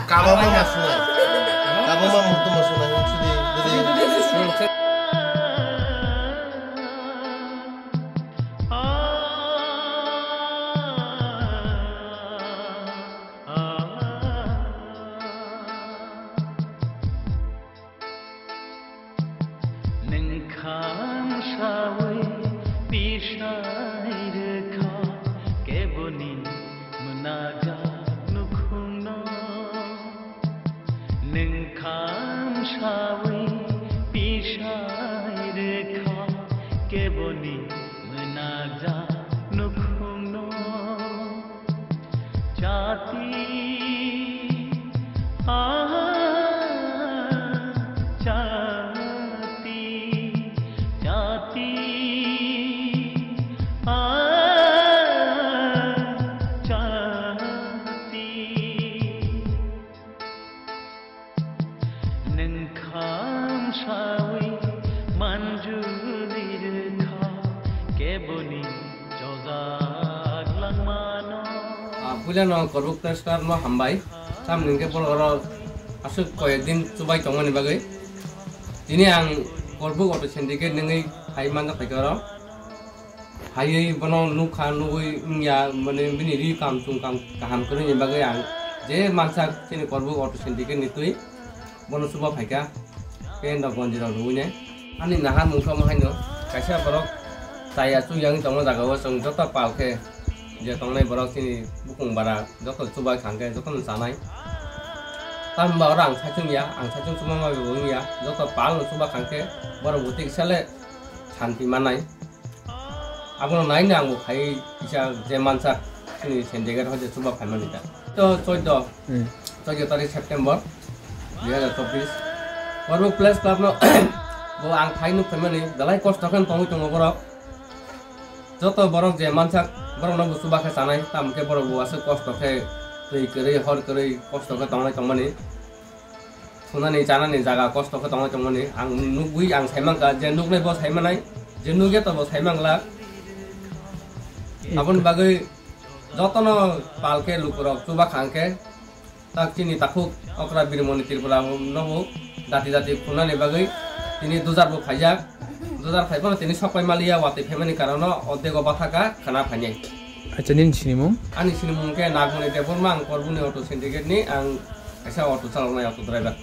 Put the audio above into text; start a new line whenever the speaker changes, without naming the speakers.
Kabama masuna. Kabama mutu masuna. Jadi Bulan korbuk terskar mah hambai, sam ningke pun orang asuk koyedin coba cuma ni bagai. Ini yang korbuk atau sendiri nengai hai mana perkara, hai bano nukan nui ya mana bini ri kam tung kam kaham kuru ni bagai yang, je masa sini korbuk atau sendiri nitui, bano coba perkara, kan dah konjir orang ani nahan muka mahai no, kasih apa saya tu yang cuma jaga wasong jota palke. Je tongnai borok sini bukung bara joko coba khangke joko sanai tan barang sachung ya ang sachung cuma ma bung ya joko pal coba khangke borok butik sale shanti manai apono nai na ang khai isa je mansak sini sendegar hoje coba phaimani ta to 14 tarik September 2024 Korbuk Place Club no bo ang khai nu phaimani dalai kost kan tongu tongu borok joto borok je mansak borok no busuba ke sanai tam ke borok buase kosto ke tui kere hor kere kosto ke tongai tongmani sunani janani jaga kosto ke tongai tongmani ang nugui ang saimang ka je nugne bo saimanai je nuge to bo saimang la abon bagai joto no palke lukurok suba khangke tak chini takuk okra birmoni tirpura no bo dati dati sunani bagai tini dujar bo khajak 2005 তিনি সবাই Malia ওয়াতে family কারণ অর্ধেক অবাথাকা খানা ফাইনাই
আচ্ছা নিন সিনিমুং
আনি সিনিমুংকে নাগমনি দেবরমাং করবুনি auto syndicate নি আং এসা অটো চালানাই অটো ড্রাইভার